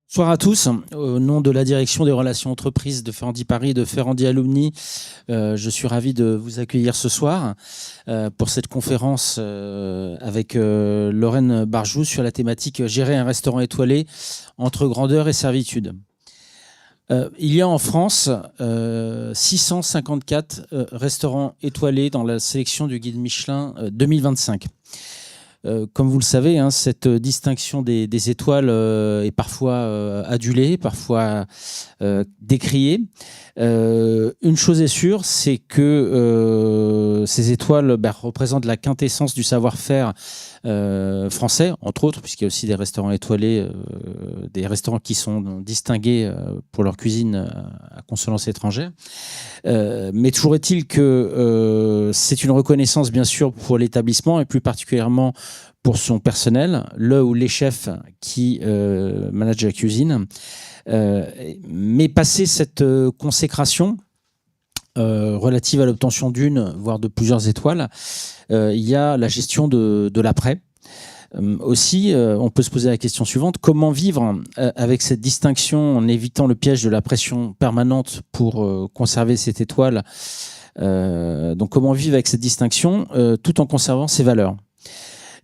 Bonsoir à tous. Au nom de la direction des relations entreprises de Ferrandi Paris et de Ferrandi Alumni, je suis ravi de vous accueillir ce soir pour cette conférence avec Lorraine Barjou sur la thématique « Gérer un restaurant étoilé entre grandeur et servitude ». Il y a en France 654 restaurants étoilés dans la sélection du guide Michelin 2025. Comme vous le savez, cette distinction des étoiles est parfois adulée, parfois décriée. Une chose est sûre, c'est que ces étoiles représentent la quintessence du savoir-faire français, entre autres, puisqu'il y a aussi des restaurants étoilés, des restaurants qui sont distingués pour leur cuisine à consonance étrangère. Mais toujours est-il que c'est une reconnaissance, bien sûr, pour l'établissement et plus particulièrement pour son personnel, le ou les chefs qui managent la cuisine. Mais passé cette consécration relative à l'obtention d'une, voire de plusieurs étoiles, il y a la gestion de l'après. Aussi, on peut se poser la question suivante, comment vivre avec cette distinction en évitant le piège de la pression permanente pour conserver cette étoile. Donc comment vivre avec cette distinction tout en conservant ses valeurs.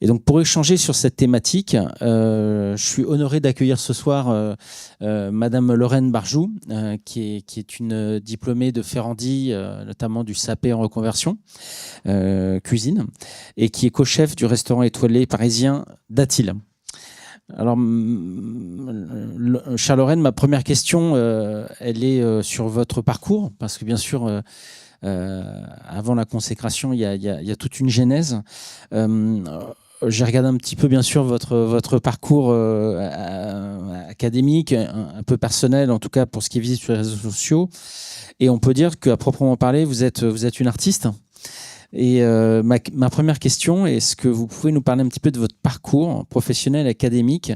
Et donc pour échanger sur cette thématique, je suis honoré d'accueillir ce soir Madame Lorraine Barjou, qui est une diplômée de Ferrandi, notamment du SAP en reconversion, cuisine, et qui est co-chef du restaurant étoilé parisien Datil. Alors, chère Lorraine, ma première question, elle est sur votre parcours, parce que bien sûr, avant la consécration, il y a toute une genèse. J'ai regardé un petit peu, bien sûr, votre parcours académique, un peu personnel, en tout cas pour ce qui est visible sur les réseaux sociaux. Et on peut dire qu'à proprement parler, vous êtes une artiste. Et ma première question, est-ce que vous pouvez nous parler un petit peu de votre parcours professionnel, académique,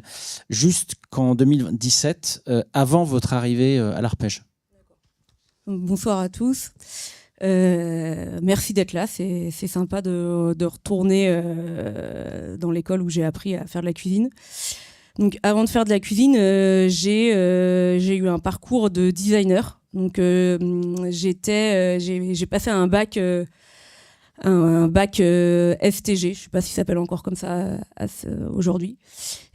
jusqu'en 2017, avant votre arrivée à l'Arpège? Bonsoir à tous. Merci d'être là, c'est sympa de retourner dans l'école où j'ai appris à faire de la cuisine. Donc avant de faire de la cuisine, j'ai eu un parcours de designer. Donc j'ai passé un bac STG, je sais pas si ça s'appelle encore comme ça aujourd'hui.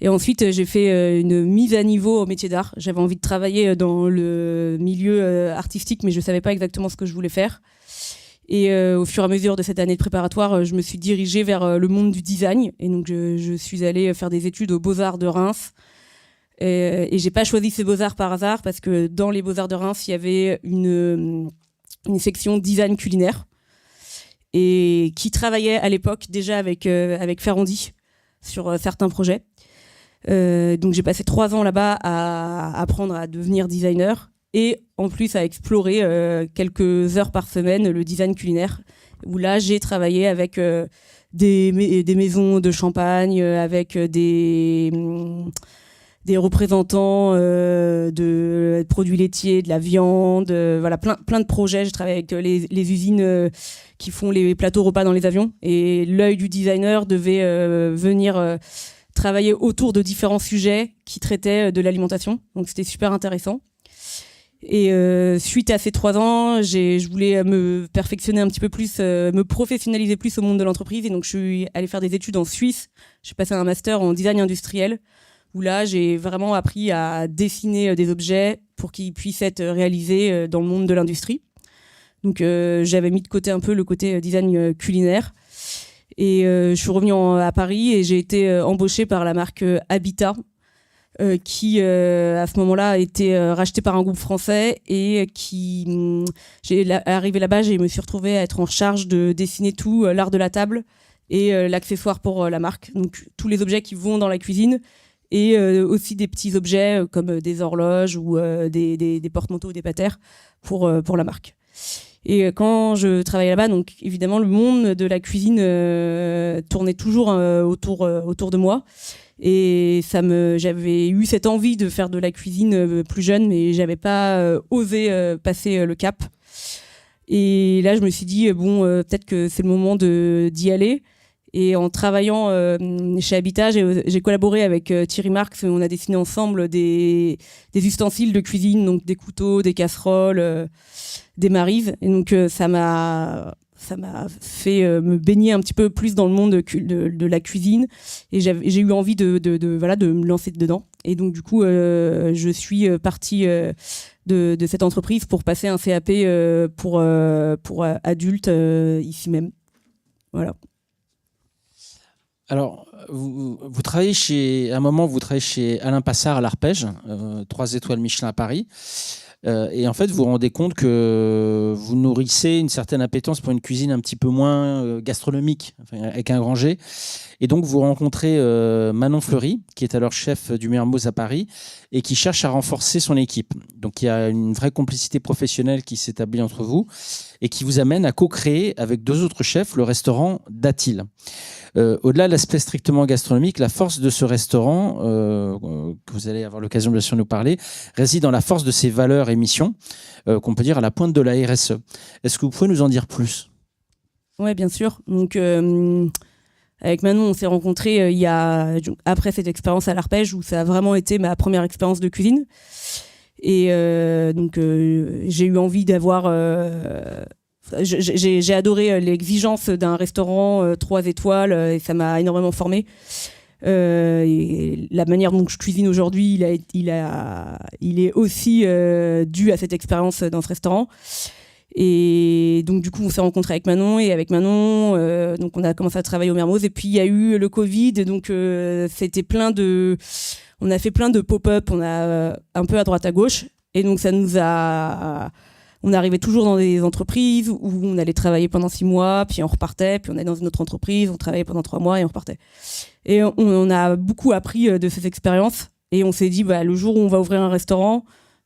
Et ensuite, j'ai fait une mise à niveau au métier d'art. J'avais envie de travailler dans le milieu artistique, mais je savais pas exactement ce que je voulais faire. Et au fur et à mesure de cette année de préparatoire, je me suis dirigée vers le monde du design. Et donc, je suis allée faire des études aux Beaux-Arts de Reims. Et j'ai pas choisi ces Beaux-Arts par hasard, parce que dans les Beaux-Arts de Reims, il y avait une section design culinaire, et qui travaillait à l'époque déjà avec Ferrandi sur certains projets. Donc j'ai passé 3 ans là-bas à apprendre à devenir designer et en plus à explorer quelques heures par semaine le design culinaire, où là j'ai travaillé avec des maisons de champagne, avec des représentants de produits laitiers, de la viande, voilà, plein de projets. J'ai travaillé avec les usines qui font les plateaux repas dans les avions, et l'œil du designer devait venir travailler autour de différents sujets qui traitaient de l'alimentation. Donc c'était super intéressant. Et suite à ces 3 ans, je voulais me perfectionner un petit peu plus, me professionnaliser plus au monde de l'entreprise, et donc je suis allée faire des études en Suisse. J'ai passé un master en design industriel, où là, j'ai vraiment appris à dessiner des objets pour qu'ils puissent être réalisés dans le monde de l'industrie. Donc, j'avais mis de côté un peu le côté design culinaire. Et je suis revenue à Paris et j'ai été embauchée par la marque Habitat, qui, à ce moment-là, a été rachetée par un groupe français, et arrivé là-bas, je me suis retrouvée à être en charge de dessiner tout l'art de la table et l'accessoire pour la marque. Donc, tous les objets qui vont dans la cuisine, et aussi des petits objets comme des horloges ou des porte-manteaux ou des patères pour la marque. Et quand je travaillais là-bas, donc évidemment le monde de la cuisine tournait toujours autour de moi, et j'avais eu cette envie de faire de la cuisine plus jeune, mais j'avais pas osé passer le cap. Et là je me suis dit peut-être que c'est le moment d'y aller. Et en travaillant chez Habitat, j'ai collaboré avec Thierry Marx. On a dessiné ensemble des ustensiles de cuisine, donc des couteaux, des casseroles, des marives. Et donc ça m'a fait me baigner un petit peu plus dans le monde de la cuisine. Et j'ai eu envie de me lancer dedans. Et donc du coup, je suis partie de cette entreprise pour passer un CAP pour adultes ici même. Voilà. Alors, vous travaillez à un moment, vous travaillez chez Alain Passard à l'Arpège, 3 étoiles Michelin à Paris. Et en fait, vous vous rendez compte que vous nourrissez une certaine appétence pour une cuisine un petit peu moins gastronomique, enfin, avec un grand G. Et donc, vous rencontrez Manon Fleury, qui est alors chef du Mermoz à Paris, et qui cherche à renforcer son équipe. Donc, il y a une vraie complicité professionnelle qui s'établit entre vous et qui vous amène à co-créer avec 2 autres chefs le restaurant Datil. Au-delà de l'aspect strictement gastronomique, la force de ce restaurant, que vous allez avoir l'occasion bien sûr de nous parler, réside dans la force de ses valeurs et missions, qu'on peut dire à la pointe de la RSE. Est-ce que vous pouvez nous en dire plus ? Oui, bien sûr. Donc, avec Manon, on s'est rencontrés après cette expérience à l'Arpège, où ça a vraiment été ma première expérience de cuisine. Et donc, j'ai eu envie d'avoir... J'ai adoré l'exigence d'un restaurant 3 étoiles et ça m'a énormément formée. Et la manière dont je cuisine aujourd'hui, il est aussi dû à cette expérience dans ce restaurant. Et donc du coup, on s'est rencontrés avec Manon et avec Manon, donc on a commencé à travailler au Mermoz. Et puis il y a eu le Covid, donc c'était on a fait plein de pop-up, on a un peu à droite à gauche, et donc on arrivait toujours dans des entreprises où on allait travailler pendant 6 mois, puis on repartait, puis on allait dans une autre entreprise, on travaillait pendant 3 mois et on repartait. Et on a beaucoup appris de ces expériences, et on s'est dit, le jour où on va ouvrir un restaurant,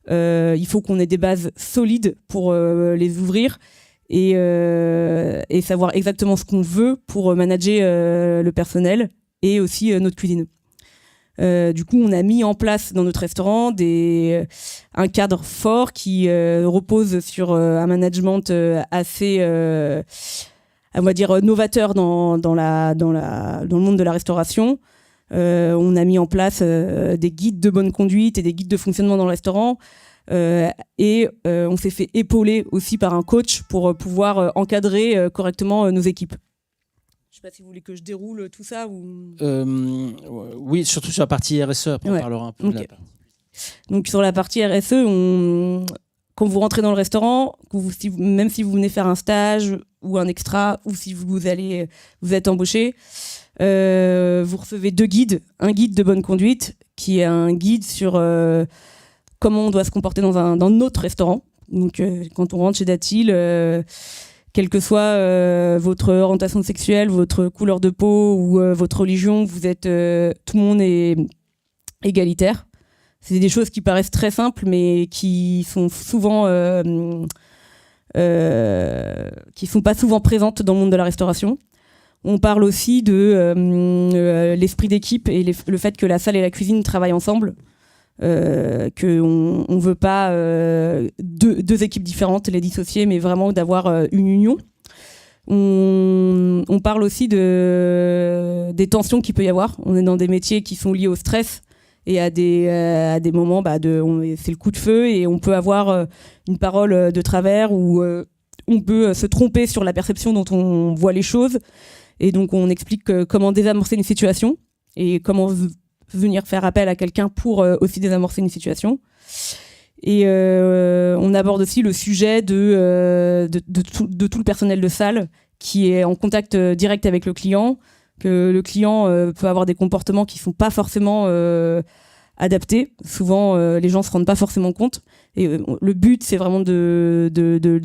il faut qu'on ait des bases solides pour les ouvrir et savoir exactement ce qu'on veut pour manager le personnel et aussi notre cuisine. Du coup, on a mis en place dans notre restaurant un cadre fort qui repose sur un management assez, on va dire, novateur dans le monde de la restauration. On a mis en place des guides de bonne conduite et des guides de fonctionnement dans le restaurant. Et on s'est fait épauler aussi par un coach pour pouvoir encadrer correctement nos équipes. Je ne sais pas si vous voulez que je déroule tout ça ou... Oui, surtout sur la partie RSE, après on parlera un peu de la partie. Donc sur la partie RSE, quand vous rentrez dans le restaurant, même si vous venez faire un stage ou un extra, ou si vous êtes embauché, vous recevez 2 guides. Un guide de bonne conduite, qui est un guide sur comment on doit se comporter dans notre restaurant. Donc quand on rentre chez Datil, quelle que soit votre orientation sexuelle, votre couleur de peau ou votre religion, tout le monde est égalitaire. C'est des choses qui paraissent très simples, mais qui sont souvent qui sont pas souvent présentes dans le monde de la restauration. On parle aussi de l'esprit d'équipe et le fait que la salle et la cuisine travaillent ensemble. Qu'on ne veut pas 2 équipes différentes, les dissocier, mais vraiment d'avoir une union. On parle aussi des tensions qu'il peut y avoir. On est dans des métiers qui sont liés au stress et à des moments, c'est le coup de feu et on peut avoir une parole de travers où on peut se tromper sur la perception dont on voit les choses. Et donc on explique comment désamorcer une situation et comment venir faire appel à quelqu'un pour aussi désamorcer une situation. Et on aborde aussi le sujet de tout le personnel de salle qui est en contact direct avec le client, que le client peut avoir des comportements qui ne sont pas forcément adaptés. Souvent, les gens ne se rendent pas forcément compte. Et le but, c'est vraiment de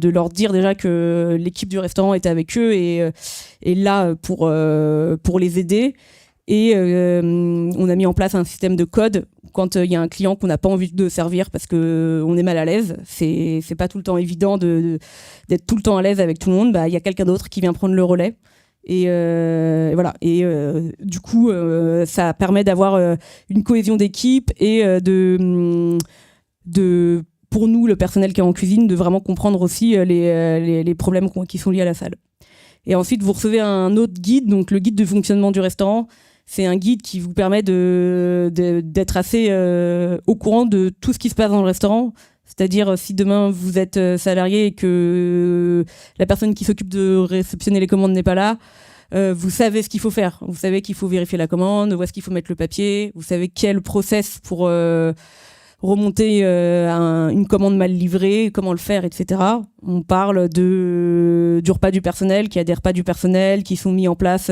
leur dire déjà que l'équipe du restaurant est avec eux et là pour les aider. Et on a mis en place un système de code quand il y a un client qu'on n'a pas envie de servir parce qu'on est mal à l'aise. C'est pas tout le temps évident d'être tout le temps à l'aise avec tout le monde. Il y a quelqu'un d'autre qui vient prendre le relais. Et voilà. Et du coup, ça permet d'avoir une cohésion d'équipe et pour nous, le personnel qui est en cuisine, de vraiment comprendre aussi les problèmes qui sont liés à la salle. Et ensuite, vous recevez un autre guide, donc le guide de fonctionnement du restaurant. C'est un guide qui vous permet d'être assez au courant de tout ce qui se passe dans le restaurant. C'est-à-dire, si demain vous êtes salarié et que la personne qui s'occupe de réceptionner les commandes n'est pas là, vous savez ce qu'il faut faire. Vous savez qu'il faut vérifier la commande, où est-ce qu'il faut mettre le papier. Vous savez quel process pour remonter une commande mal livrée, comment le faire, etc. On parle du repas du personnel, qu'il y a des repas du personnel qui sont mis en place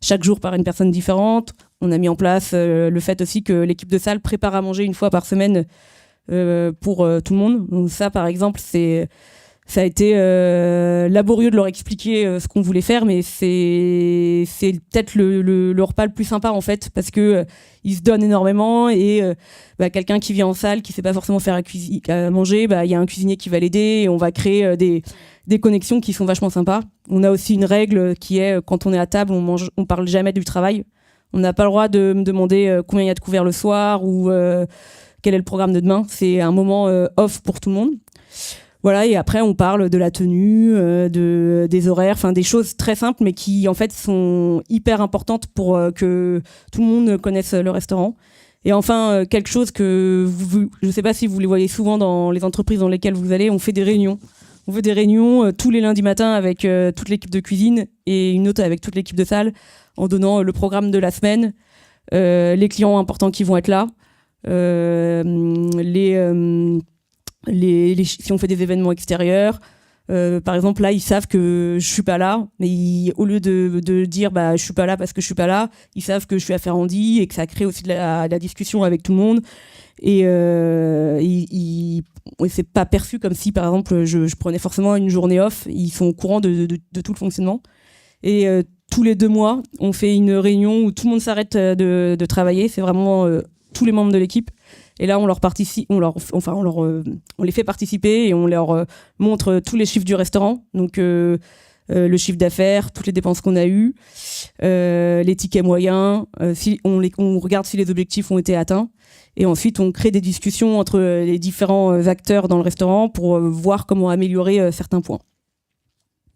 chaque jour par une personne différente. On a mis en place le fait aussi que l'équipe de salle prépare à manger une fois par semaine pour tout le monde. Donc ça, par exemple, ça a été laborieux de leur expliquer ce qu'on voulait faire, mais c'est peut-être le repas le plus sympa en fait, parce que ils se donnent énormément et quelqu'un qui vient en salle qui sait pas forcément faire à manger, il y a un cuisinier qui va l'aider et on va créer des connexions qui sont vachement sympas. On a aussi une règle qui est quand on est à table, on parle jamais du travail. On n'a pas le droit de me demander combien il y a de couverts le soir ou quel est le programme de demain. C'est un moment off pour tout le monde. Voilà, et après on parle de la tenue, des horaires, enfin des choses très simples mais qui en fait sont hyper importantes pour que tout le monde connaisse le restaurant. Et enfin quelque chose que je sais pas si vous les voyez souvent dans les entreprises dans lesquelles vous allez, on fait des réunions. On fait des réunions tous les lundis matins avec toute l'équipe de cuisine et une autre avec toute l'équipe de salle en donnant le programme de la semaine, les clients importants qui vont être là, si on fait des événements extérieurs, par exemple là ils savent que je suis pas là, mais au lieu de dire je suis pas là parce que je suis pas là, ils savent que je suis à Ferrandi et que ça crée aussi de la discussion avec tout le monde et c'est pas perçu comme si par exemple je prenais forcément une journée off. Ils sont au courant de tout le fonctionnement et tous les 2 mois on fait une réunion où tout le monde s'arrête de travailler. C'est vraiment tous les membres de l'équipe. Et là, on les fait participer et on leur montre tous les chiffres du restaurant. Donc, le chiffre d'affaires, toutes les dépenses qu'on a eues, les tickets moyens, on regarde si les objectifs ont été atteints. Et ensuite, on crée des discussions entre les différents acteurs dans le restaurant pour voir comment améliorer certains points.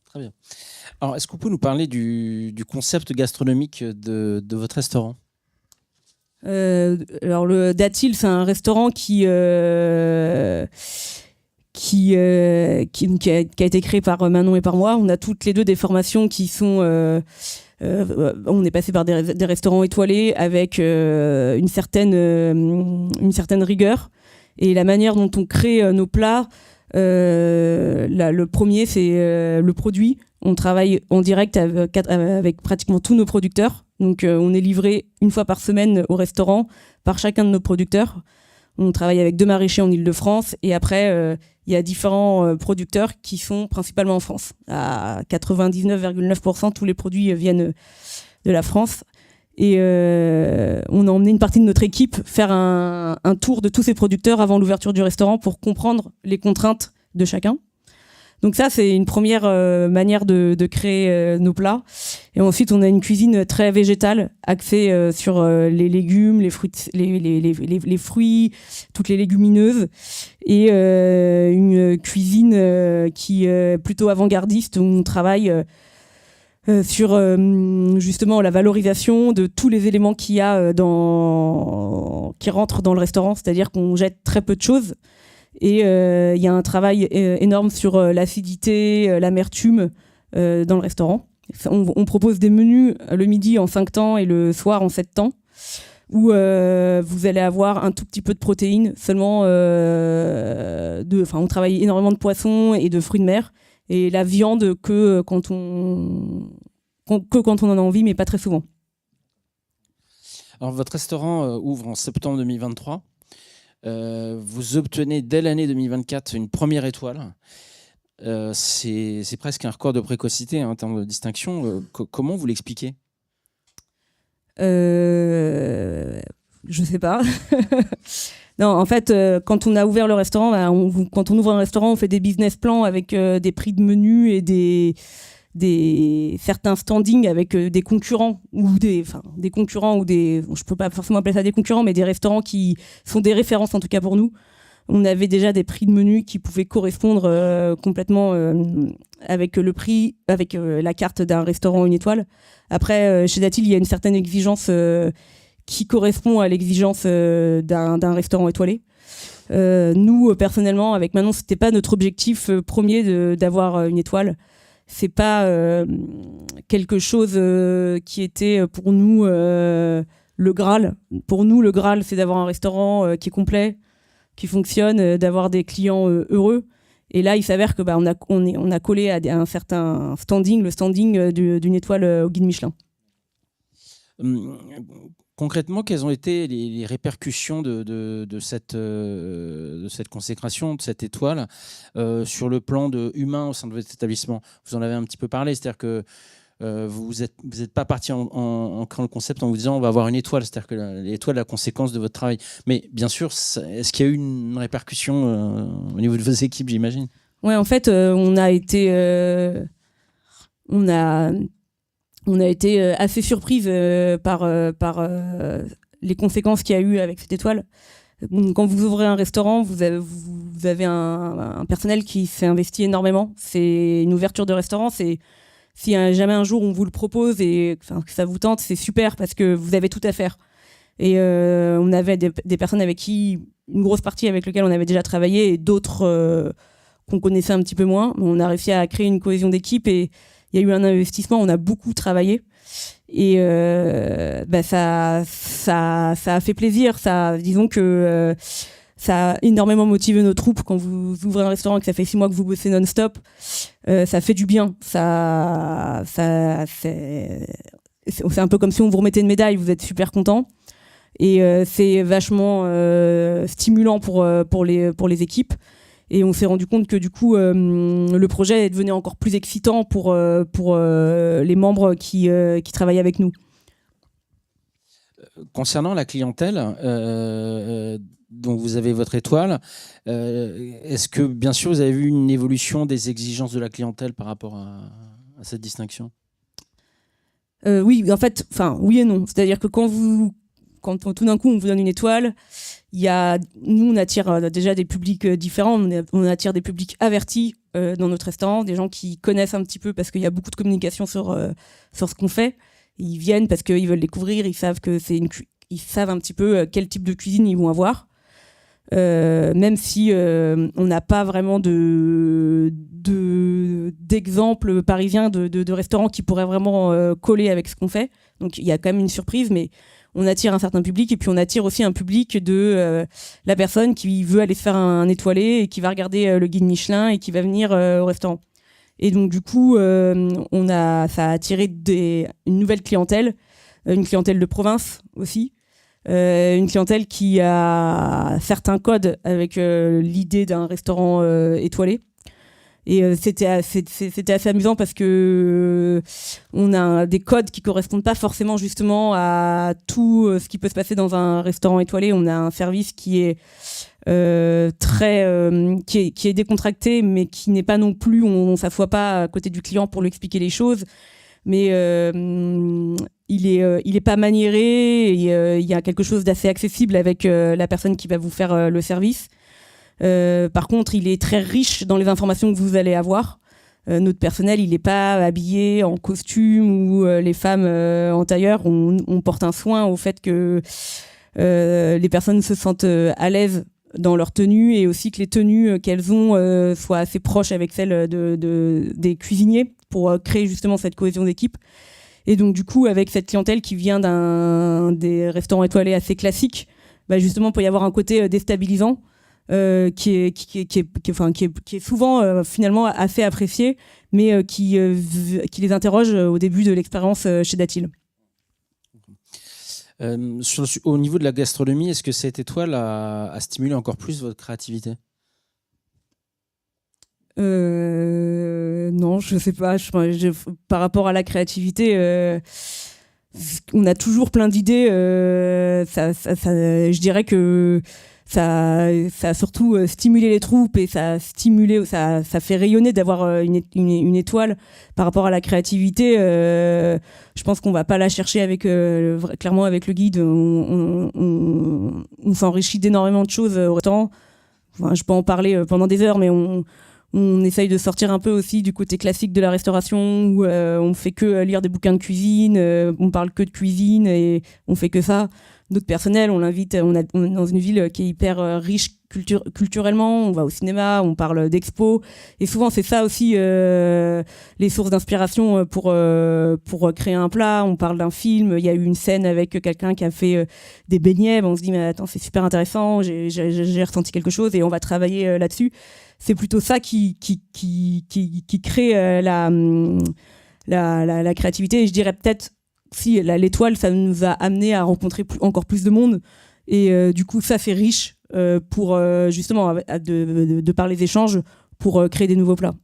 Très bien. Alors, est-ce que vous pouvez nous parler du concept gastronomique de votre restaurant ? Alors le Datil, c'est un restaurant qui a été créé par Manon et par moi. On a toutes les deux des formations qui sont on est passé par des restaurants étoilés avec une certaine rigueur et la manière dont on crée nos plats. Le premier, c'est le produit. On travaille en direct avec pratiquement tous nos producteurs. Donc, on est livré une fois par semaine au restaurant par chacun de nos producteurs. On travaille avec 2 maraîchers en Île-de-France. Et après, il y a différents producteurs qui sont principalement en France. À 99,9%, tous les produits viennent de la France. Et on a emmené une partie de notre équipe faire un tour de tous ces producteurs avant l'ouverture du restaurant pour comprendre les contraintes de chacun. Donc ça, c'est une première manière de créer nos plats. Et ensuite, on a une cuisine très végétale, axée sur les légumes, les fruits, toutes les légumineuses. Et une cuisine qui est plutôt avant-gardiste, où on travaille sur justement la valorisation de tous les éléments qu'il y a qui rentrent dans le restaurant. C'est-à-dire qu'on jette très peu de choses. Et il y a un travail énorme sur l'acidité, l'amertume dans le restaurant. On propose des menus le midi en 5 temps et le soir en 7 temps, où vous allez avoir un tout petit peu de protéines, seulement on travaille énormément de poissons et de fruits de mer, et la viande que quand on en a envie, mais pas très souvent. Alors, votre restaurant ouvre en septembre 2023. Vous obtenez dès l'année 2024 une première étoile. C'est presque un record de précocité en termes de distinction. Comment vous l'expliquez ? Je sais pas. Non, en fait, quand on a ouvert le restaurant, quand on ouvre un restaurant, on fait des business plans avec des prix de menu et certains standings avec des concurrents des concurrents je peux pas forcément appeler ça des concurrents, mais des restaurants qui sont des références en tout cas pour nous. on avait déjà des prix de menu qui pouvaient correspondre complètement avec le prix, avec la carte d'un restaurant 1 étoile. Après, chez Datil, il y a une certaine exigence qui correspond à l'exigence d'un restaurant étoilé. Nous, personnellement, avec Manon, c'était pas notre objectif premier d'avoir 1 étoile. C'est pas quelque chose qui était pour nous le Graal. Pour nous, le Graal, c'est d'avoir un restaurant qui est complet, qui fonctionne, d'avoir des clients heureux. Et là, il s'avère que on a collé à un certain standing, le standing d'une étoile au guide Michelin. Concrètement, quelles ont été les répercussions de cette consécration, de cette étoile, sur le plan humain au sein de votre établissement? Vous en avez un petit peu parlé, c'est-à-dire que vous êtes pas parti en créant le concept en vous disant on va avoir 1 étoile, c'est-à-dire que l'étoile est la conséquence de votre travail. Mais bien sûr, est-ce qu'il y a eu une répercussion au niveau de vos équipes, j'imagine? Ouais, en fait, on a été assez surprise par les conséquences qu'il y a eu avec cette étoile. Quand vous ouvrez un restaurant, vous avez un personnel qui s'est investi énormément. C'est une ouverture de restaurant, si jamais un jour on vous le propose et que ça vous tente, c'est super parce que vous avez tout à faire. Et on avait des personnes avec qui, une grosse partie avec lesquelles on avait déjà travaillé et d'autres qu'on connaissait un petit peu moins. On a réussi à créer une cohésion d'équipe et il y a eu un investissement, on a beaucoup travaillé. Et ça a fait plaisir. Disons que ça a énormément motivé nos troupes. Quand vous ouvrez un restaurant et que ça fait 6 mois que vous bossez non-stop, ça fait du bien. C'est un peu comme si on vous remettait une médaille, vous êtes super content. Et c'est vachement stimulant pour les équipes. Et on s'est rendu compte que du coup, le projet est devenu encore plus excitant pour les membres qui travaillent avec nous. Concernant la clientèle, dont vous avez votre étoile, est-ce que, bien sûr, vous avez vu une évolution des exigences de la clientèle par rapport à cette distinction? Oui, en fait, oui et non. C'est-à-dire que quand tout d'un coup, on vous donne 1 étoile, nous, on attire déjà des publics différents. On attire des publics avertis dans notre restaurant, des gens qui connaissent un petit peu parce qu'il y a beaucoup de communication sur ce qu'on fait. Ils viennent parce qu'ils veulent découvrir, ils savent un petit peu quel type de cuisine ils vont avoir. Même si on n'a pas vraiment d'exemples parisiens de restaurants qui pourraient vraiment coller avec ce qu'on fait. Donc il y a quand même une surprise, mais on attire un certain public et puis on attire aussi un public de la personne qui veut aller se faire un étoilé et qui va regarder le guide Michelin et qui va venir au restaurant. Et donc du coup, ça a attiré une nouvelle clientèle, une clientèle de province aussi, une clientèle qui a certains codes avec l'idée d'un restaurant étoilé. Et c'était assez amusant parce que on a des codes qui correspondent pas forcément justement à tout ce qui peut se passer dans un restaurant étoilé. On a un service qui est qui est décontracté, mais qui n'est pas non plus, on s'assoit pas à côté du client pour lui expliquer les choses. Mais il est pas maniéré. Il y a quelque chose d'assez accessible avec la personne qui va vous faire le service. Par contre, il est très riche dans les informations que vous allez avoir. Notre personnel, il n'est pas habillé en costume ou les femmes en tailleur. On porte un soin au fait que les personnes se sentent à l'aise dans leur tenue et aussi que les tenues qu'elles ont soient assez proches avec celles des cuisiniers pour créer justement cette cohésion d'équipe. Et donc du coup, avec cette clientèle qui vient des restaurants étoilés assez classiques, justement, il peut y avoir un côté déstabilisant. Qui est souvent finalement assez apprécié, mais qui les interroge au début de l'expérience chez Datil. Au niveau de la gastronomie, est-ce que cette étoile a stimulé encore plus votre créativité? Non, je sais pas. Par rapport à la créativité, on a toujours plein d'idées. Je dirais que ça a surtout stimulé les troupes et ça fait rayonner d'avoir une étoile. Par rapport à la créativité, je pense qu'on va pas la chercher clairement avec le guide. On s'enrichit d'énormément de choses au restaurant. je peux en parler pendant des heures, mais on essaye de sortir un peu aussi du côté classique de la restauration où on fait que lire des bouquins de cuisine, on parle que de cuisine et on fait que ça. Notre personnel, on l'invite, on est dans une ville qui est hyper riche culturellement, on va au cinéma, on parle d'expos et souvent c'est ça aussi les sources d'inspiration pour créer un plat. On parle d'un film, il y a eu une scène avec quelqu'un qui a fait des beignets, on se dit mais attends, c'est super intéressant, j'ai ressenti quelque chose et on va travailler là-dessus. C'est plutôt ça qui crée la créativité. Et je dirais peut-être si l'étoile, ça nous a amené à rencontrer encore plus de monde. Et du coup, ça, c'est riche pour justement, de par les échanges, pour créer des nouveaux plats.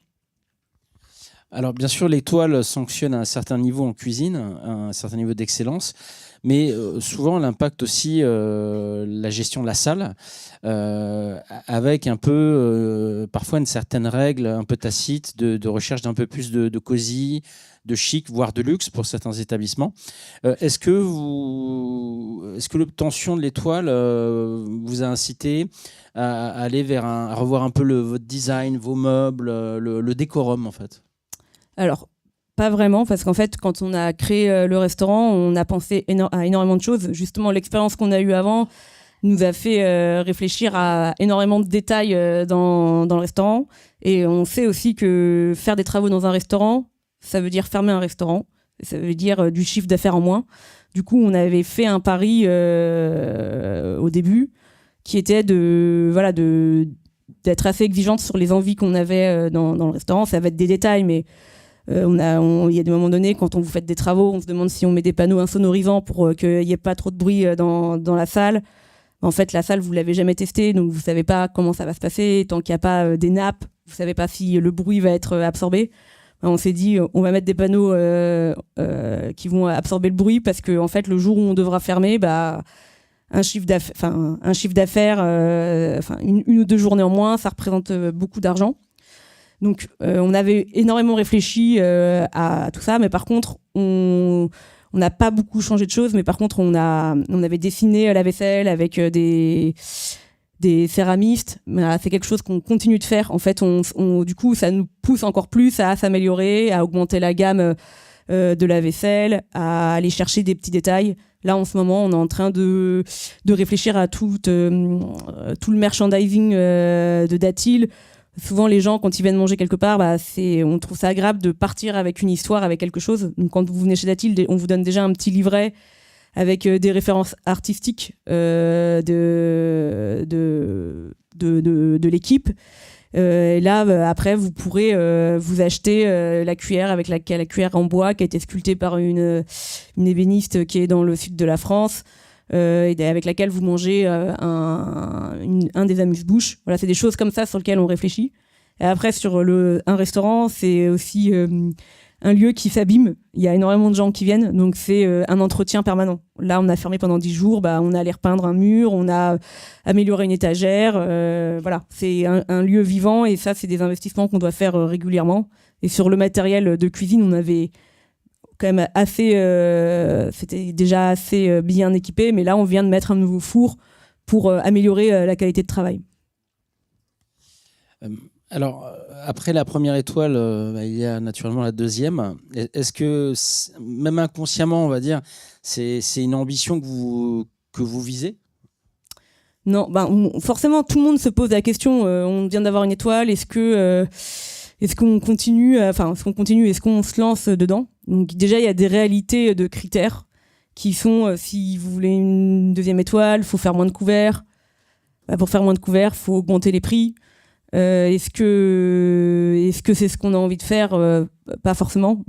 Alors, bien sûr, l'étoile sanctionne à un certain niveau en cuisine, un certain niveau d'excellence. Mais souvent, elle impacte aussi la gestion de la salle, avec un peu, parfois, une certaine règle un peu tacite de recherche d'un peu plus de cosy, de chic, voire de luxe pour certains établissements. Est-ce que l'obtention de l'étoile vous a incité à aller à revoir un peu votre design, vos meubles, le décorum, en fait? Alors, pas vraiment, parce qu'en fait, quand on a créé le restaurant, on a pensé à énormément de choses. Justement, l'expérience qu'on a eue avant nous a fait réfléchir à énormément de détails dans le restaurant. Et on sait aussi que faire des travaux dans un restaurant, ça veut dire fermer un restaurant. Ça veut dire du chiffre d'affaires en moins. Du coup, on avait fait un pari au début qui était d'être assez exigeante sur les envies qu'on avait dans le restaurant. Ça va être des détails, mais il y a des moments donnés, quand vous faites des travaux, on se demande si on met des panneaux insonorisants pour qu'il n'y ait pas trop de bruit dans la salle. En fait, la salle, vous ne l'avez jamais testée, donc vous ne savez pas comment ça va se passer. Tant qu'il n'y a pas des nappes, vous ne savez pas si le bruit va être absorbé. On s'est dit, on va mettre des panneaux qui vont absorber le bruit parce que en fait, le jour où on devra fermer, un chiffre d'affaires, une ou deux journées en moins, ça représente beaucoup d'argent. Donc, on avait énormément réfléchi à tout ça, mais par contre, on n'a pas beaucoup changé de choses. Mais par contre, on avait dessiné la vaisselle avec des céramistes. C'est quelque chose qu'on continue de faire. En fait, du coup, ça nous pousse encore plus à s'améliorer, à augmenter la gamme de la vaisselle, à aller chercher des petits détails. Là, en ce moment, on est en train de réfléchir à tout le merchandising de Datil. Souvent, les gens, quand ils viennent manger quelque part, on trouve ça agréable de partir avec une histoire, avec quelque chose. Donc, quand vous venez chez Datil, on vous donne déjà un petit livret avec des références artistiques de l'équipe. Et là, après, vous pourrez vous acheter la cuillère la cuillère en bois qui a été sculptée par une ébéniste qui est dans le sud de la France. Et avec laquelle vous mangez un des amuse-bouches. Voilà, c'est des choses comme ça sur lesquelles on réfléchit. Et après, sur un restaurant, c'est aussi un lieu qui s'abîme. Il y a énormément de gens qui viennent, donc c'est un entretien permanent. Là, on a fermé pendant 10 jours, on a allé repeindre un mur, on a amélioré une étagère. Voilà, c'est un lieu vivant et ça, c'est des investissements qu'on doit faire régulièrement. Et sur le matériel de cuisine, on avait quand même c'était déjà assez bien équipé, mais là on vient de mettre un nouveau four pour améliorer la qualité de travail. Alors, après la première étoile, il y a naturellement la deuxième. Est-ce que, même inconsciemment, on va dire, c'est une ambition que vous visez ? Non, forcément, tout le monde se pose la question. On vient d'avoir une étoile, est-ce qu'on continue, est-ce qu'on se lance dedans ? Donc déjà, il y a des réalités de critères qui sont, si vous voulez une deuxième étoile, il faut faire moins de couverts. Pour faire moins de couverts, il faut augmenter les prix. Est-ce que c'est ce qu'on a envie de faire ? Pas forcément.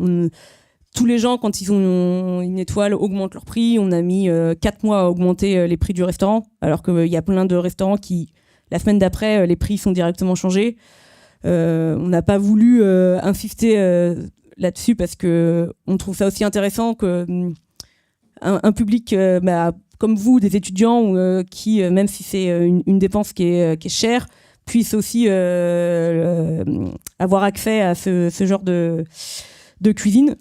Tous les gens, quand ils ont une étoile, augmentent leur prix. On a mis 4 mois à augmenter les prix du restaurant, alors qu'il y a plein de restaurants qui, la semaine d'après, les prix sont directement changés. On n'a pas voulu insister là-dessus parce que on trouve ça aussi intéressant que un public comme vous, des étudiants qui, même si c'est une dépense qui est chère, puisse aussi avoir accès à ce genre de cuisine.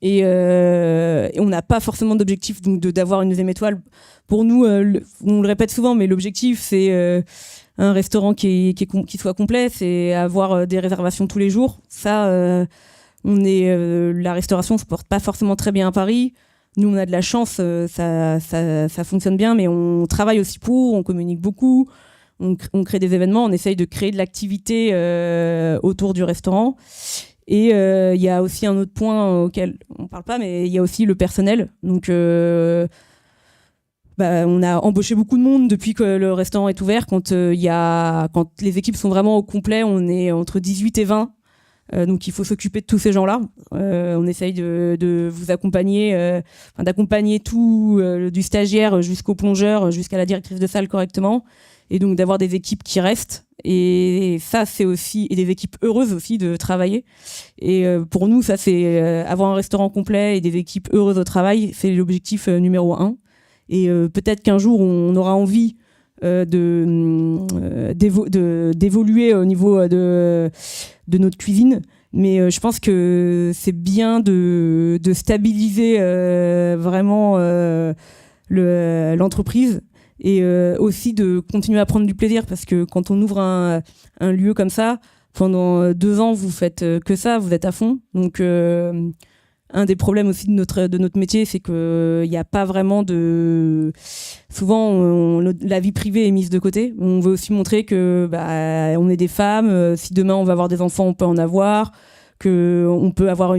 Et on n'a pas forcément d'objectif donc d'avoir une deuxième étoile. Pour nous, on le répète souvent, mais l'objectif c'est un restaurant qui soit complet, c'est avoir des réservations tous les jours. Ça, la restauration se porte pas forcément très bien à Paris. Nous, on a de la chance, ça fonctionne bien, mais on travaille aussi on communique beaucoup, on crée des événements, on essaye de créer de l'activité autour du restaurant. Et il y a aussi un autre point auquel on parle pas, mais il y a aussi le personnel. Donc, on a embauché beaucoup de monde depuis que le restaurant est ouvert. Quand les équipes sont vraiment au complet, on est entre 18 et 20. Donc il faut s'occuper de tous ces gens-là. On essaye de vous accompagner, d'accompagner tout, du stagiaire jusqu'au plongeur, jusqu'à la directrice de salle correctement. Et donc d'avoir des équipes qui restent. Et ça, c'est aussi, et des équipes heureuses aussi de travailler. Et pour nous, ça, c'est avoir un restaurant complet et des équipes heureuses au travail, c'est l'objectif numéro 1. Et peut-être qu'un jour, on aura envie d'évoluer au niveau de notre cuisine. Mais je pense que c'est bien de stabiliser vraiment l'entreprise. Et aussi de continuer à prendre du plaisir, parce que quand on ouvre un lieu comme ça, pendant 2 ans, vous faites que ça, vous êtes à fond. Donc, un des problèmes aussi de notre métier, c'est qu'il n'y a pas vraiment de... Souvent, la vie privée est mise de côté. On veut aussi montrer que on est des femmes. Si demain, on va avoir des enfants, on peut en avoir. On peut avoir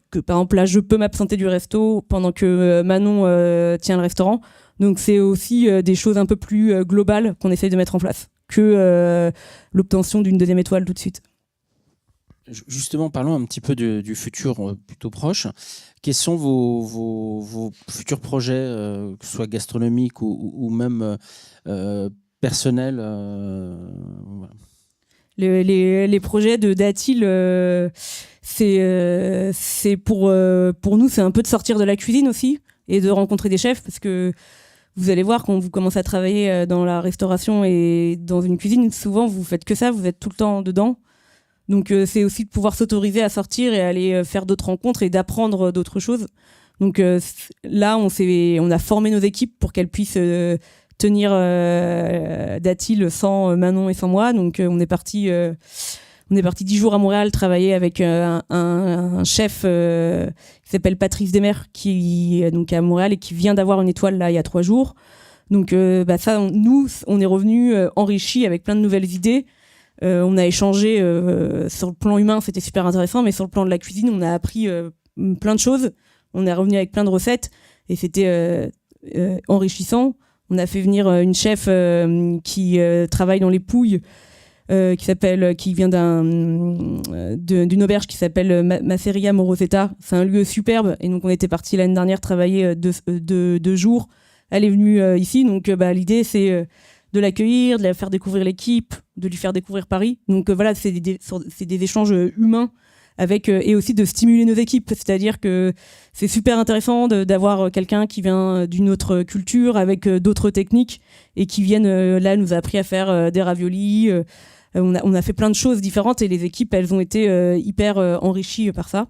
que par exemple, là, je peux m'absenter du resto pendant que Manon tient le restaurant. Donc c'est aussi des choses un peu plus globales qu'on essaye de mettre en place que l'obtention d'une deuxième étoile tout de suite. Justement, parlons un petit peu du futur plutôt proche. Quels sont vos futurs projets, que ce soit gastronomiques ou même personnels voilà. Les projets de Datil, c'est pour nous, c'est un peu de sortir de la cuisine aussi et de rencontrer des chefs, parce que vous allez voir, quand vous commencez à travailler dans la restauration et dans une cuisine, souvent vous faites que ça, vous êtes tout le temps dedans. Donc c'est aussi de pouvoir s'autoriser à sortir et aller faire d'autres rencontres et d'apprendre d'autres choses. Donc là, on a formé nos équipes pour qu'elles puissent tenir Datil sans Manon et sans moi. Donc on est parti 10 jours à Montréal travailler avec un chef qui s'appelle Patrice Desmers, qui est donc à Montréal et qui vient d'avoir une étoile là il y a 3 jours. Donc ça, nous, on est revenu enrichi avec plein de nouvelles idées. On a échangé sur le plan humain, c'était super intéressant, mais sur le plan de la cuisine, on a appris plein de choses. On est revenu avec plein de recettes et c'était enrichissant. On a fait venir une chef qui travaille dans les Pouilles, qui vient d'une auberge qui s'appelle Masseria Morosetta. C'est un lieu superbe, et donc on était parti l'année dernière travailler 2 jours. Elle est venue ici, donc l'idée c'est de l'accueillir, de la faire découvrir l'équipe, de lui faire découvrir Paris. Donc voilà, c'est des échanges humains et aussi de stimuler nos équipes. C'est-à-dire que c'est super intéressant d'avoir quelqu'un qui vient d'une autre culture avec d'autres techniques et qui là nous a appris à faire des raviolis. On a fait plein de choses différentes et les équipes, elles ont été hyper enrichies par ça.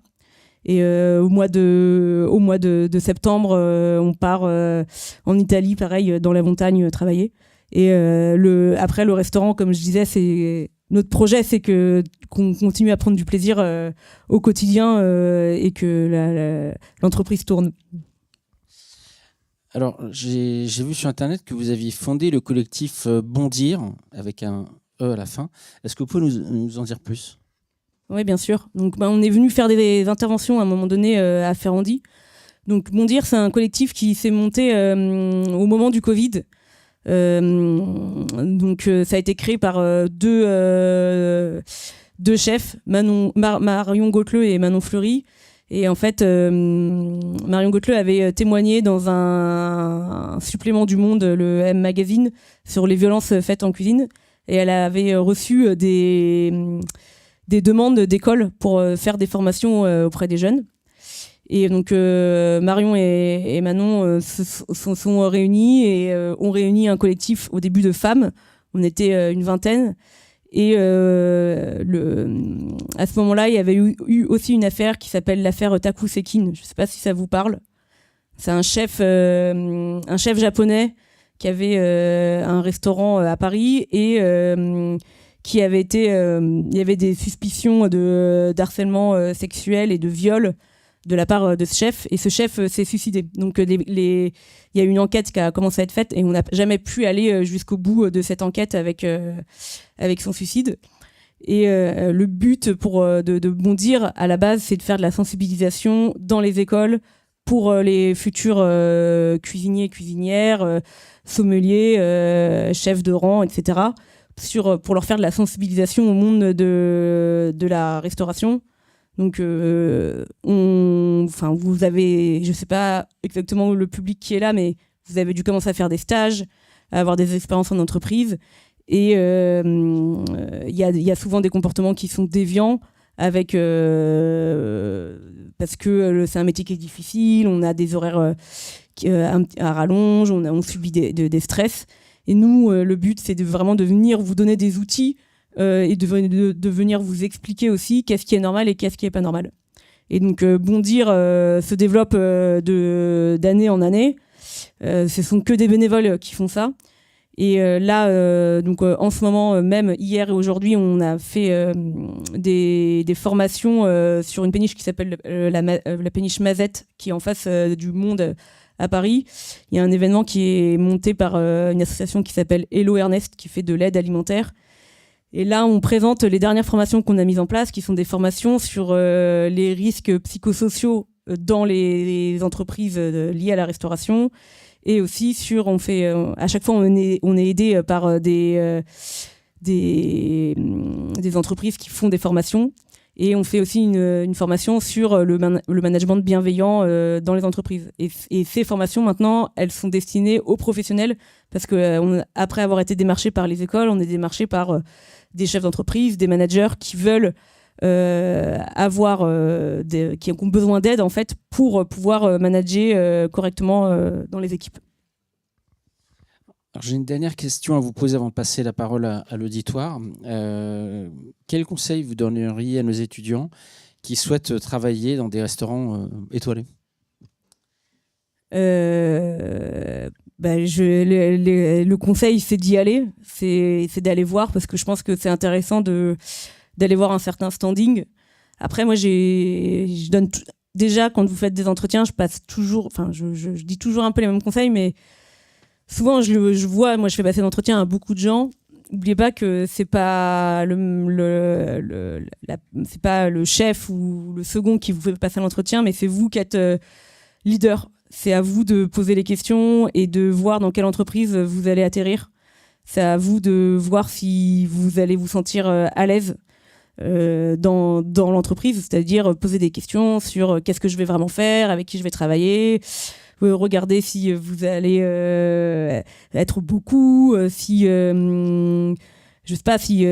Et au mois de septembre, on part en Italie, pareil, dans la montagne, travailler. Et après, le restaurant, comme je disais, notre projet, c'est qu'on continue à prendre du plaisir au quotidien et que l'entreprise tourne. Alors, j'ai vu sur Internet que vous aviez fondé le collectif Bondir, avec un E à la fin. Est-ce que vous pouvez nous en dire plus ? Oui, bien sûr. Donc, on est venu faire des interventions à un moment donné à Ferrandi. Donc, Bondir, c'est un collectif qui s'est monté au moment du Covid. Donc ça a été créé par deux chefs, Marion Gauteleux et Manon Fleury. Et en fait, Marion Gauteleux avait témoigné dans un supplément du Monde, le M Magazine, sur les violences faites en cuisine. Et elle avait reçu des demandes d'écoles pour faire des formations auprès des jeunes. Et donc Marion et Manon se sont réunis et ont réuni un collectif au début de femmes. On était une vingtaine. Et à ce moment-là, il y avait eu aussi une affaire qui s'appelle l'affaire Taku Sekin. Je ne sais pas si ça vous parle. C'est un chef japonais qui avait un restaurant à Paris et qui avait été, il y avait des suspicions d'harcèlement sexuel et de viol de la part de ce chef, et ce chef s'est suicidé. Donc il y a eu une enquête qui a commencé à être faite et on n'a jamais pu aller jusqu'au bout de cette enquête avec son suicide. Et le but de Bondir à la base, c'est de faire de la sensibilisation dans les écoles pour les futurs cuisiniers, cuisinières, sommeliers, chefs de rang, etc. Pour leur faire de la sensibilisation au monde de la restauration. Donc, vous avez, je sais pas exactement le public qui est là, mais vous avez dû commencer à faire des stages, à avoir des expériences en entreprise. Et il y a souvent des comportements qui sont déviants, parce que c'est un métier qui est difficile, on a des horaires à rallonge, on subit des stress. Et nous, le but, c'est vraiment de venir vous donner des outils et de venir vous expliquer aussi qu'est-ce qui est normal et qu'est-ce qui n'est pas normal. Et donc, Bondir se développe d'année en année. Ce sont que des bénévoles qui font ça. Et là, en ce moment, même hier et aujourd'hui, on a fait des formations sur une péniche qui s'appelle la péniche Mazette, qui est en face du Monde à Paris. Il y a un événement qui est monté par une association qui s'appelle Hello Ernest, qui fait de l'aide alimentaire. Et là, on présente les dernières formations qu'on a mises en place, qui sont des formations sur les risques psychosociaux dans les entreprises liées à la restauration. Et aussi à chaque fois, on est aidé par des entreprises qui font des formations. Et on fait aussi une formation sur le management bienveillant dans les entreprises. Et ces formations, maintenant, elles sont destinées aux professionnels parce que après avoir été démarchés par les écoles, on est démarchés par des chefs d'entreprise, des managers qui veulent qui ont besoin d'aide en fait pour pouvoir manager correctement dans les équipes. Alors, j'ai une dernière question à vous poser avant de passer la parole à l'auditoire. Quel conseil vous donneriez à nos étudiants qui souhaitent travailler dans des restaurants étoilés ? Le conseil, c'est d'y aller, c'est d'aller voir, parce que je pense que c'est intéressant d'aller voir un certain standing. Après, moi, je donne déjà, quand vous faites des entretiens, je dis toujours un peu les mêmes conseils, mais souvent, je vois, moi, je fais passer d'entretien à beaucoup de gens. N'oubliez pas que c'est pas c'est pas le chef ou le second qui vous fait passer l'entretien, mais c'est vous qui êtes leader. C'est à vous de poser les questions et de voir dans quelle entreprise vous allez atterrir. C'est à vous de voir si vous allez vous sentir à l'aise dans l'entreprise, c'est-à-dire poser des questions sur qu'est-ce que je vais vraiment faire, avec qui je vais travailler, regarder si vous allez être beaucoup, je sais pas si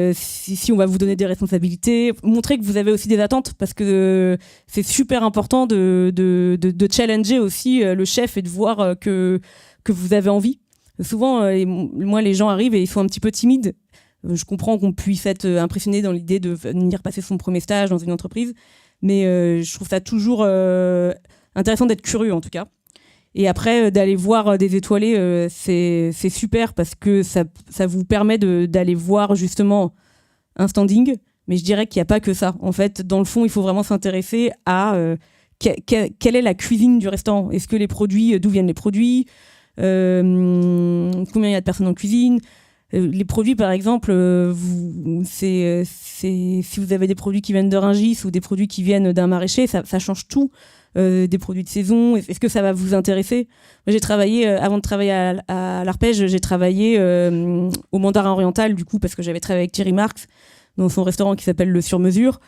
on va vous donner des responsabilités, montrer que vous avez aussi des attentes, parce que c'est super important de challenger aussi le chef et de voir que vous avez envie. Souvent, moi, les gens arrivent et ils sont un petit peu timides. Je comprends qu'on puisse être impressionné dans l'idée de venir passer son premier stage dans une entreprise, mais je trouve ça toujours intéressant d'être curieux, en tout cas. Et après, d'aller voir des étoilés, c'est super, parce que ça vous permet d'aller voir justement un standing. Mais je dirais qu'il n'y a pas que ça. En fait, dans le fond, il faut vraiment s'intéresser à quelle est la cuisine du restaurant. Est-ce que les produits, d'où viennent les produits, combien il y a de personnes en cuisine. Les produits, par exemple, si vous avez des produits qui viennent de Rungis ou des produits qui viennent d'un maraîcher, ça change tout. Des produits de saison, est-ce que ça va vous intéresser ? Moi, j'ai travaillé, avant de travailler à l'Arpège, j'ai travaillé au Mandarin Oriental, du coup, parce que j'avais travaillé avec Thierry Marx dans son restaurant qui s'appelle Le Sur Mesure.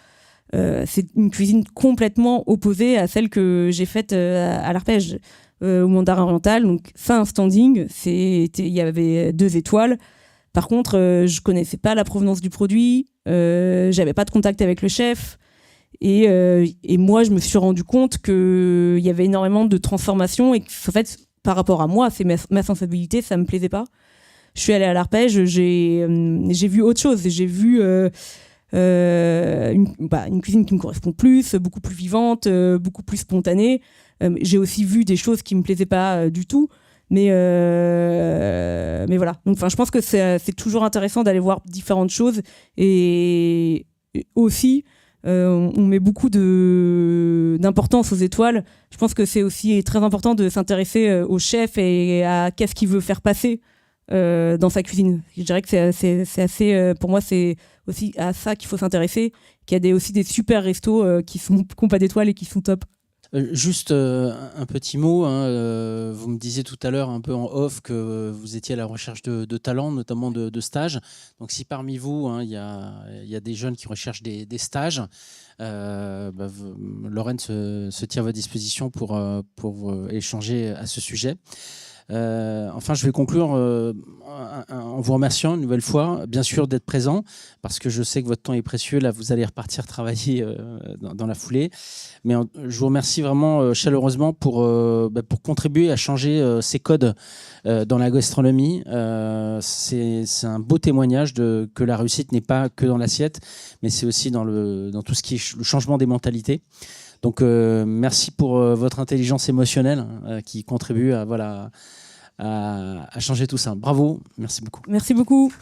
C'est une cuisine complètement opposée à celle que j'ai faite à l'Arpège. Au Mandarin Oriental, donc c'est un standing, il y avait 2 étoiles. Par contre, je connaissais pas la provenance du produit, j'avais pas de contact avec le chef. Et moi, je me suis rendu compte qu'il y avait énormément de transformations et qu'en fait, par rapport à moi, c'est ma sensibilité, ça me plaisait pas. je suis allée à l'arpège, j'ai vu autre chose. J'ai vu une cuisine qui me correspond plus, beaucoup plus vivante, beaucoup plus spontanée. J'ai aussi vu des choses qui me plaisaient pas du tout. Mais voilà. Donc, je pense que c'est toujours intéressant d'aller voir différentes choses. Et aussi, on met beaucoup d'importance aux étoiles. Je pense que c'est aussi très important de s'intéresser au chef et à qu'est-ce qu'il veut faire passer dans sa cuisine. Je dirais que c'est assez, pour moi, c'est aussi à ça qu'il faut s'intéresser, qu'il y a aussi des super restos qui n'ont pas d'étoiles et qui sont top. Juste un petit mot, hein, vous me disiez tout à l'heure un peu en off que vous étiez à la recherche de talents, notamment de stages. Donc si parmi vous, hein, il y a des jeunes qui recherchent des stages, Lorraine se tient à votre disposition pour échanger à ce sujet. Enfin, je vais conclure en vous remerciant une nouvelle fois, bien sûr, d'être présent, parce que je sais que votre temps est précieux. Là, vous allez repartir travailler dans la foulée. Mais je vous remercie vraiment chaleureusement pour contribuer à changer ces codes dans la gastronomie. C'est un beau témoignage que la réussite n'est pas que dans l'assiette, mais c'est aussi dans tout ce qui est le changement des mentalités. Donc, merci pour votre intelligence émotionnelle qui contribue à changer tout ça. Bravo, merci beaucoup. Merci beaucoup.